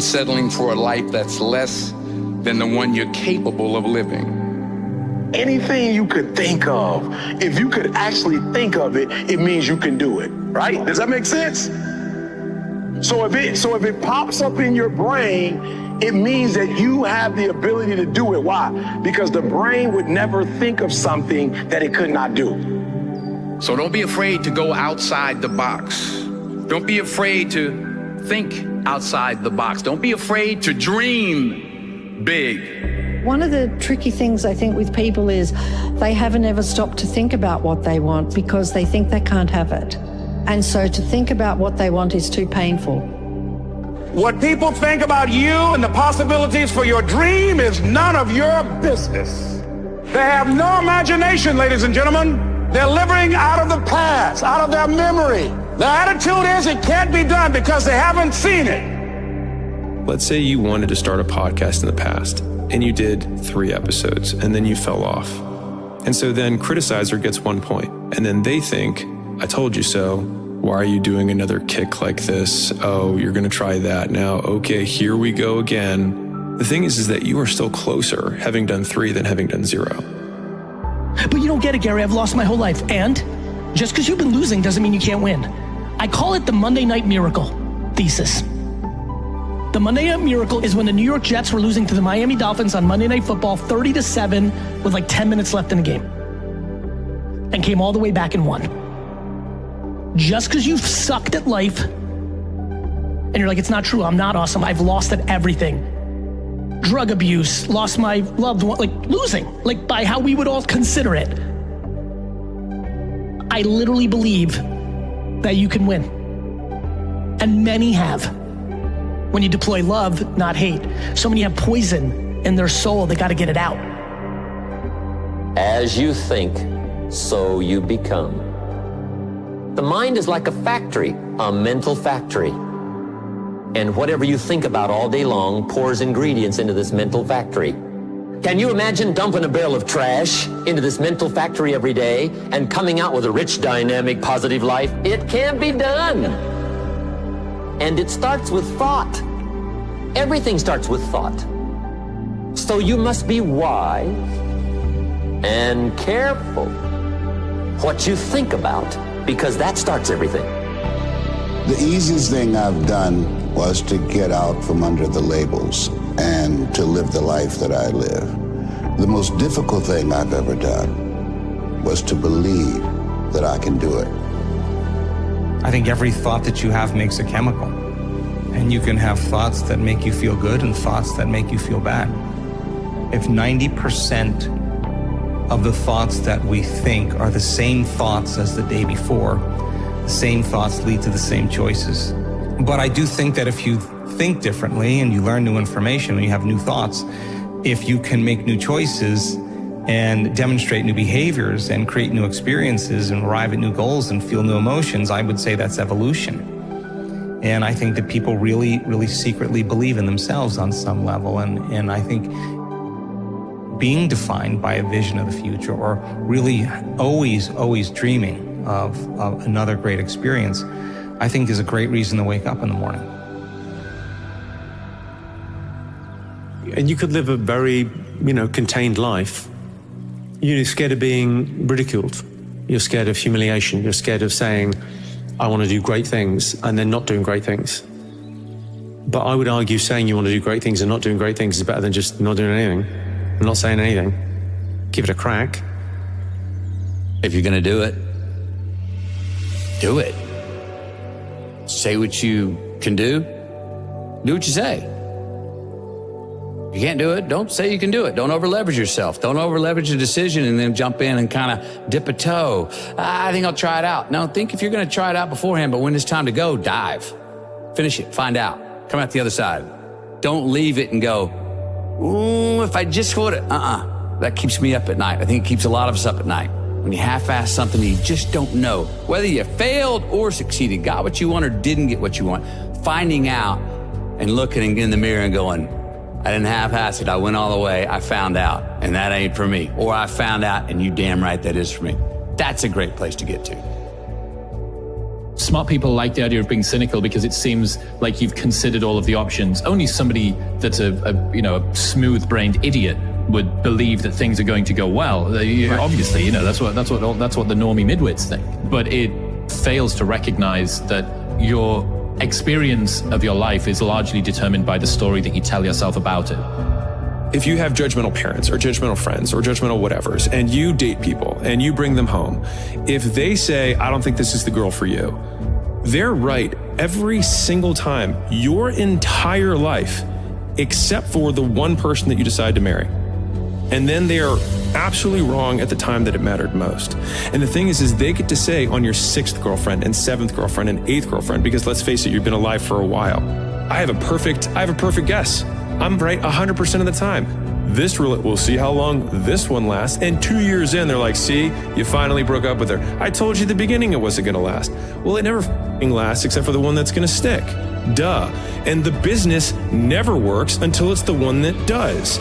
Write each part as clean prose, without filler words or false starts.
settling for a life that's less than the one you're capable of living. Anything you could think of, if you could actually think of it, it means you can do it, right? Does that make sense? So if it pops up in your brain, it means that you have the ability to do it. Why? Because the brain would never think of something that it could not do. So don't be afraid to go outside the box. Don't be afraid to think outside the box. Don't be afraid to dream big. One of the tricky things I think with people is they haven't ever stopped to think about what they want because they think they can't have it. And so to think about what they want is too painful. What people think about you and the possibilities for your dream is none of your business. They have no imagination, ladies and gentlemen. They're living out of the past, out of their memory. Their attitude is it can't be done because they haven't seen it. Let's say you wanted to start a podcast in the past and you did 3 episodes and then you fell off. And so then criticizer gets 1 point and then they think, I told you so. Why are you doing another kick like this? Oh, you're going to try that now. Okay, here we go again. The thing is that you are still closer having done 3 than having done 0. But you don't get it, Gary. I've lost my whole life. And just because you've been losing doesn't mean you can't win. I call it the Monday Night Miracle thesis. The Monday Night Miracle is when the New York Jets were losing to the Miami Dolphins on Monday Night Football 30-7 with like 10 minutes left in the game and came all the way back and won. Just because you've sucked at life and you're like, it's not true, I'm not awesome, I've lost at everything. Drug abuse, lost my loved one, like losing, like by how we would all consider it. I literally believe that you can win. And many have. When you deploy love, not hate. So many have poison in their soul, they gotta get it out. As you think, so you become. The mind is like a factory, a mental factory. And whatever you think about all day long pours ingredients into this mental factory. Can you imagine dumping a barrel of trash into this mental factory every day and coming out with a rich, dynamic, positive life? It can be done. And it starts with thought. Everything starts with thought. So you must be wise and careful what you think about, because that starts everything. The easiest thing I've done was to get out from under the labels and to live the life that I live. The most difficult thing I've ever done was to believe that I can do it. I think every thought that you have makes a chemical. And you can have thoughts that make you feel good and thoughts that make you feel bad. If 90% of the thoughts that we think are the same thoughts as the day before, the same thoughts lead to the same choices. But I do think that if you think differently and you learn new information and you have new thoughts, if you can make new choices and demonstrate new behaviors and create new experiences and arrive at new goals and feel new emotions, I would say that's evolution. And I think that people really, really secretly believe in themselves on some level. And I think being defined by a vision of the future, or really always dreaming of another great experience, I think is a great reason to wake up in the morning. And you could live a very, contained life. You're scared of being ridiculed. You're scared of humiliation. You're scared of saying, I want to do great things, and then not doing great things. But I would argue saying you want to do great things and not doing great things is better than just not doing anything, and not saying anything. Give it a crack. If you're going to do it, do it. Say what you can do. Do what you say. If you can't do it, don't say you can do it. Don't over-leverage yourself. Don't over-leverage a decision and then jump in and kind of dip a toe. I think I'll try it out. No, think if you're going to try it out beforehand, but when it's time to go, dive. Finish it. Find out. Come out the other side. Don't leave it and go, ooh, if I just would it. That keeps me up at night. I think it keeps a lot of us up at night. When you half-ass something, you just don't know. Whether you failed or succeeded, got what you want or didn't get what you want, finding out and looking in the mirror and going, I didn't half-ass it, I went all the way, I found out, and that ain't for me. Or I found out, and you damn right that is for me. That's a great place to get to. Smart people like the idea of being cynical because it seems like you've considered all of the options. Only somebody that's a smooth-brained idiot would believe that things are going to go well. Obviously, that's what the normie midwits think. But it fails to recognize that your experience of your life is largely determined by the story that you tell yourself about it. If you have judgmental parents or judgmental friends or judgmental whatevers, and you date people and you bring them home, if they say, I don't think this is the girl for you, they're right every single time, your entire life, except for the one person that you decide to marry. And then they are absolutely wrong at the time that it mattered most. And the thing is they get to say on your 6th girlfriend and 7th girlfriend and 8th girlfriend, because let's face it, you've been alive for a while. I have a perfect guess. I'm right 100% of the time. This roulette, we'll see how long this one lasts. And 2 years in, they're like, see, you finally broke up with her. I told you at the beginning it wasn't gonna last. Well, it never lasts except for the one that's gonna stick. Duh. And the business never works until it's the one that does.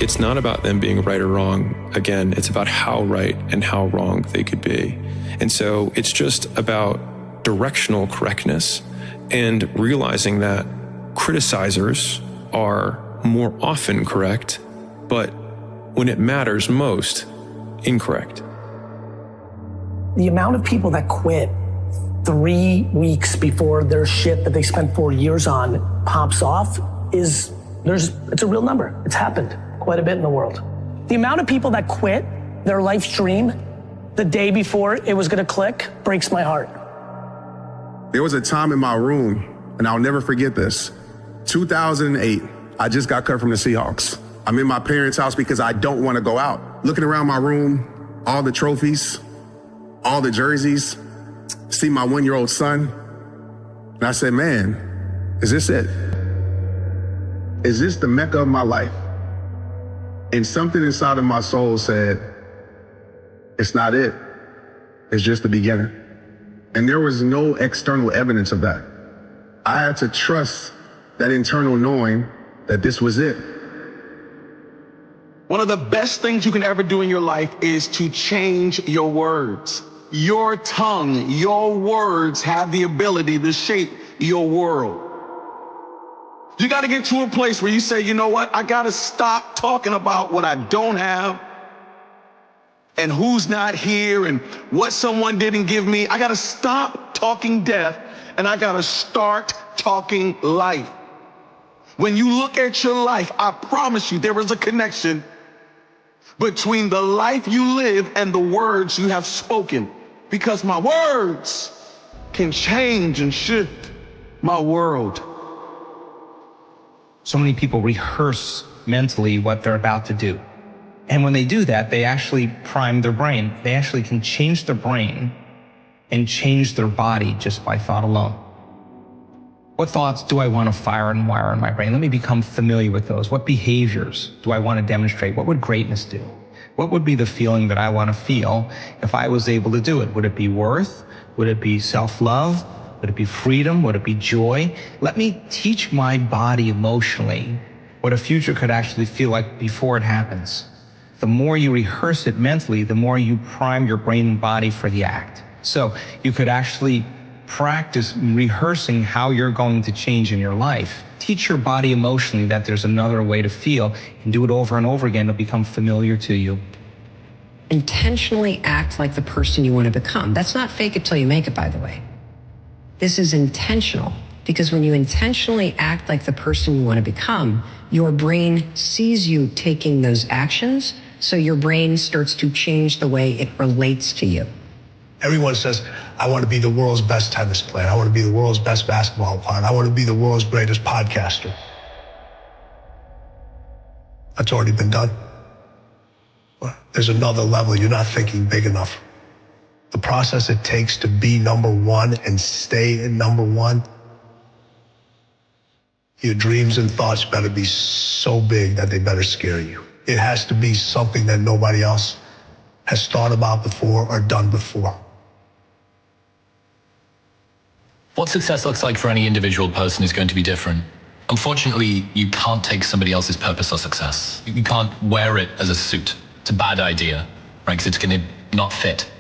It's not about them being right or wrong. Again, it's about how right and how wrong they could be. And so it's just about directional correctness and realizing that criticizers are more often correct, but when it matters most, incorrect. The amount of people that quit 3 weeks before their shit that they spent 4 years on pops off it's a real number. It's happened quite a bit in the world. The amount of people that quit their life's dream the day before it was gonna click breaks my heart. There was a time in my room, and I'll never forget this. 2008, I just got cut from the Seahawks. I'm in my parents' house because I don't want to go out. Looking around my room, all the trophies, all the jerseys, see my 1-year-old son. And I said, man, is this it? Is this the Mecca of my life? And something inside of my soul said, it's not it. It's just the beginning. And there was no external evidence of that. I had to trust that internal knowing that this was it. One of the best things you can ever do in your life is to change your words. Your tongue, your words have the ability to shape your world. You got to get to a place where you say, you know what? I got to stop talking about what I don't have and who's not here and what someone didn't give me. I got to stop talking death and I got to start talking life. When you look at your life, I promise you there is a connection between the life you live and the words you have spoken. Because my words can change and shift my world. So many people rehearse mentally what they're about to do. And when they do that, they actually prime their brain. They actually can change their brain and change their body just by thought alone. What thoughts do I want to fire and wire in my brain? Let me become familiar with those. What behaviors do I want to demonstrate? What would greatness do? What would be the feeling that I want to feel if I was able to do it? Would it be worth? Would it be self-love? Would it be freedom? Would it be joy? Let me teach my body emotionally what a future could actually feel like before it happens. The more you rehearse it mentally, the more you prime your brain and body for the act. So you could actually practice rehearsing how you're going to change in your life. Teach your body emotionally that there's another way to feel and do it over and over again. It'll become familiar to you. Intentionally act like the person you want to become. That's not fake it till you make it, by the way. This is intentional, because when you intentionally act like the person you want to become, your brain sees you taking those actions, so your brain starts to change the way it relates to you. Everyone says, I want to be the world's best tennis player. I want to be the world's best basketball player. I want to be the world's greatest podcaster. That's already been done. There's another level. You're not thinking big enough. The process it takes to be number one and stay in number one, your dreams and thoughts better be so big that they better scare you. It has to be something that nobody else has thought about before or done before. What success looks like for any individual person is going to be different. Unfortunately, you can't take somebody else's purpose or success. You can't wear it as a suit. It's a bad idea, right? Because it's going to not fit.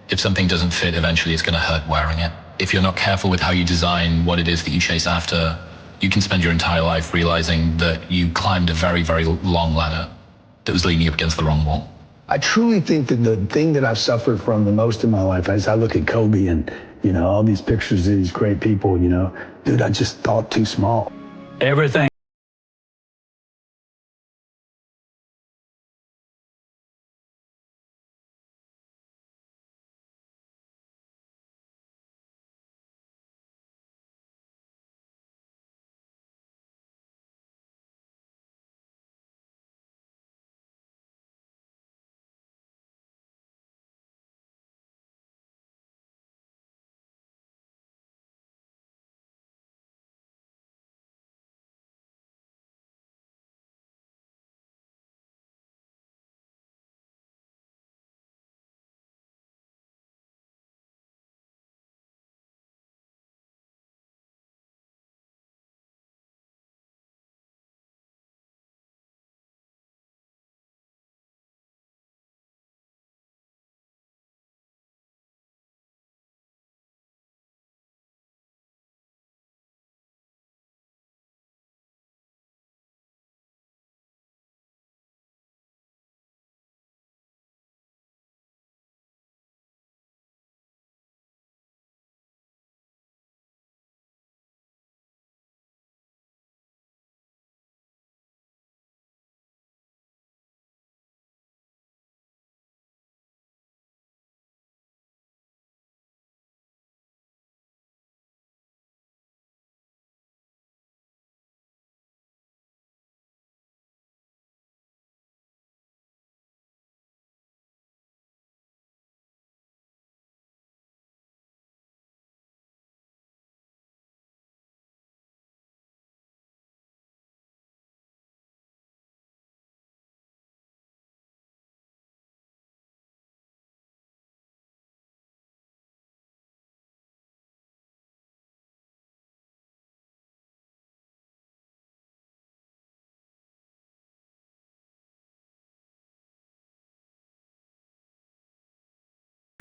If something doesn't fit, eventually it's going to hurt wearing it. If you're not careful with how you design what it is that you chase after, you can spend your entire life realizing that you climbed a very, very long ladder that was leaning up against the wrong wall. I truly think that the thing that I've suffered from the most in my life, as I look at Kobe and, you know, all these pictures of these great people, you know, dude, I just thought too small. Everything.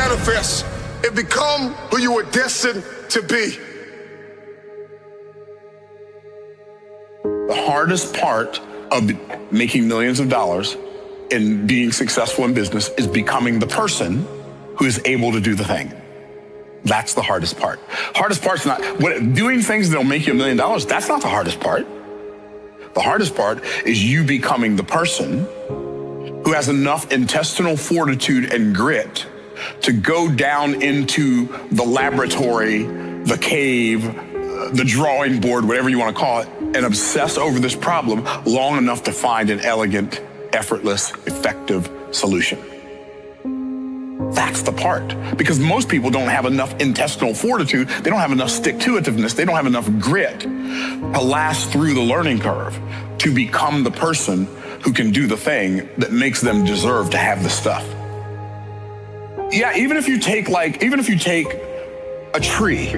Manifest and become who you were destined to be. The hardest part of making millions of dollars and being successful in business is becoming the person who is able to do the thing. That's the hardest part. Hardest part's not doing things that'll make you $1 million. That's not the hardest part. The hardest part is you becoming the person who has enough intestinal fortitude and grit to go down into the laboratory, the cave, the drawing board, whatever you want to call it, and obsess over this problem long enough to find an elegant, effortless, effective solution. That's the part. Because most people don't have enough intestinal fortitude, they don't have enough stick-to-itiveness, they don't have enough grit to last through the learning curve to become the person who can do the thing that makes them deserve to have the stuff. Yeah, even if you take a tree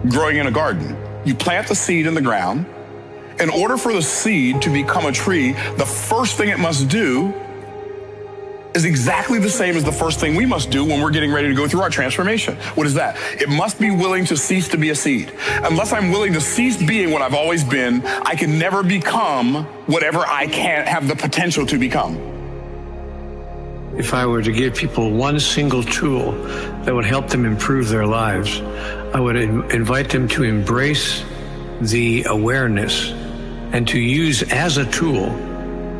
growing in a garden, you plant the seed in the ground. In order for the seed to become a tree, the first thing it must do is exactly the same as the first thing we must do when we're getting ready to go through our transformation. What is that? It must be willing to cease to be a seed. Unless I'm willing to cease being what I've always been, I can never become whatever I can't have the potential to become. If I were to give people one single tool that would help them improve their lives, I would invite them to embrace the awareness and to use as a tool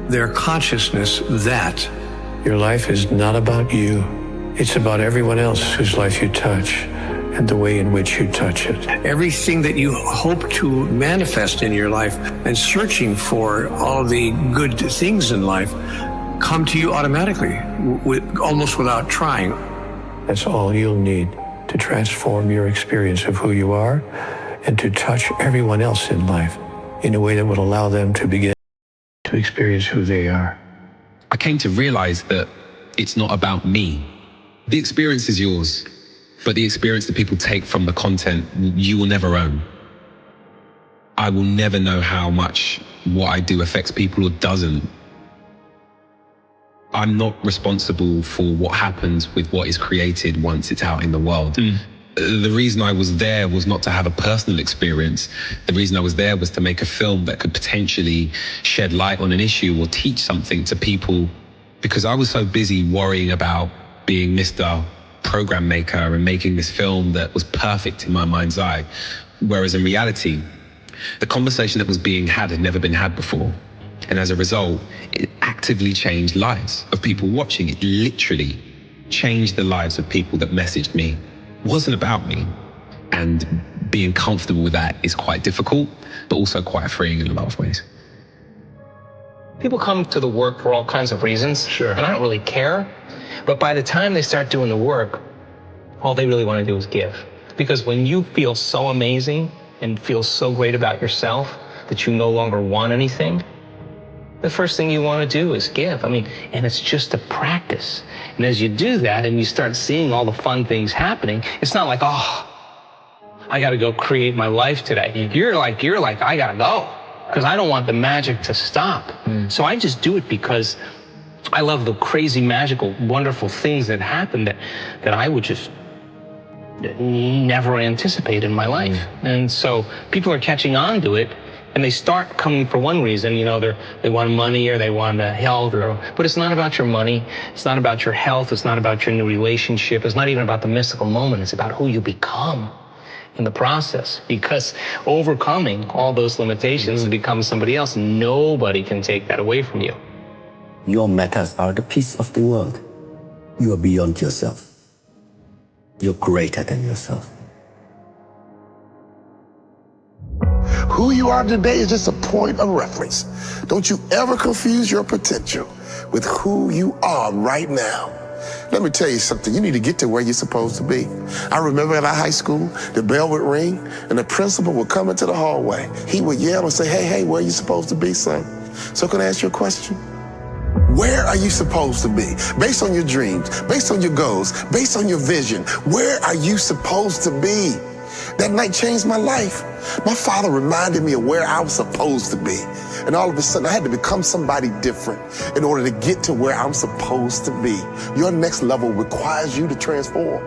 their consciousness that your life is not about you. It's about everyone else whose life you touch and the way in which you touch it. Everything that you hope to manifest in your life and searching for all the good things in life come to you automatically, almost without trying. That's all you'll need to transform your experience of who you are and to touch everyone else in life in a way that would allow them to begin to experience who they are. I came to realize that it's not about me. The experience is yours, but the experience that people take from the content, you will never own. I will never know how much what I do affects people or doesn't. I'm not responsible for what happens with what is created once it's out in the world. The reason I was there was not to have a personal experience. The reason I was there was to make a film that could potentially shed light on an issue or teach something to people, because I was so busy worrying about being Mr. Program Maker and making this film that was perfect in my mind's eye. Whereas in reality, the conversation that was being had never been had before. And as a result, it actively changed lives of people watching. It literally changed the lives of people that messaged me. It wasn't about me. And being comfortable with that is quite difficult, but also quite freeing in a lot of ways. People come to the work for all kinds of reasons. Sure. And I don't really care. But by the time they start doing the work, all they really want to do is give. Because when you feel so amazing and feel so great about yourself that you no longer want anything, the first thing you want to do is give. I mean, and it's just a practice. And as you do that and you start seeing all the fun things happening, it's not like, oh, I got to go create my life today. You're like, I got to go because I don't want the magic to stop. So I just do it because I love the crazy, magical, wonderful things that happen that I would just never anticipate in my life. And so people are catching on to it. And they start coming for one reason, you know, they want money or they want health, but it's not about your money. It's not about your health. It's not about your new relationship. It's not even about the mystical moment. It's about who you become in the process, because overcoming all those limitations and becoming somebody else, nobody can take that away from you. Your matters are the piece of the world. You are beyond yourself. You're greater than yourself. Who you are today is just a point of reference. Don't you ever confuse your potential with who you are right now. Let me tell you something. You need to get to where you're supposed to be. I remember at our high school, the bell would ring and the principal would come into the hallway. He would yell and say, hey, where are you supposed to be, son? So can I ask you a question? Where are you supposed to be? Based on your dreams, based on your goals, based on your vision, where are you supposed to be? That night changed my life. My father reminded me of where I was supposed to be. And all of a sudden, I had to become somebody different in order to get to where I'm supposed to be. Your next level requires you to transform.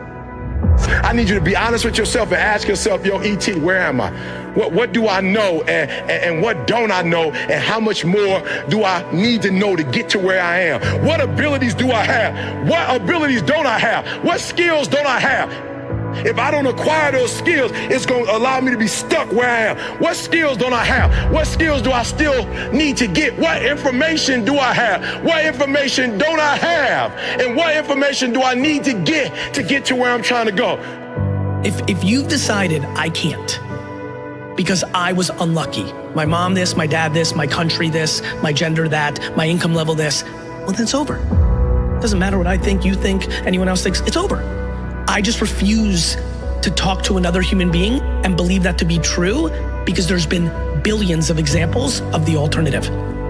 I need you to be honest with yourself and ask yourself, yo, E.T., where am I? What do I know and what don't I know? And how much more do I need to know to get to where I am? What abilities do I have? What abilities don't I have? What skills don't I have? If I don't acquire those skills, it's going to allow me to be stuck where I am. What skills don't I have? What skills do I still need to get? What information do I have? What information don't I have? And what information do I need to get to where I'm trying to go? If you've decided I can't, because I was unlucky, my mom this, my dad this, my country this, my gender that, my income level this, well, then it's over. Doesn't matter what I think, you think, anyone else thinks, it's over. I just refuse to talk to another human being and believe that to be true, because there's been billions of examples of the alternative.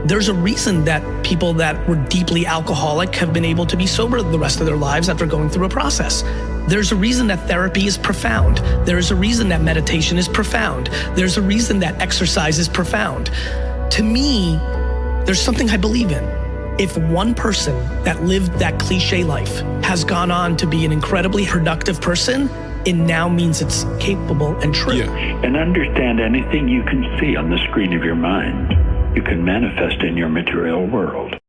There's a reason that people that were deeply alcoholic have been able to be sober the rest of their lives after going through a process. There's a reason that therapy is profound. There's a reason that meditation is profound. There's a reason that exercise is profound. To me, there's something I believe in. If one person that lived that cliche life has gone on to be an incredibly productive person, it now means it's capable and true. And understand, anything you can see on the screen of your mind, you can manifest in your material world.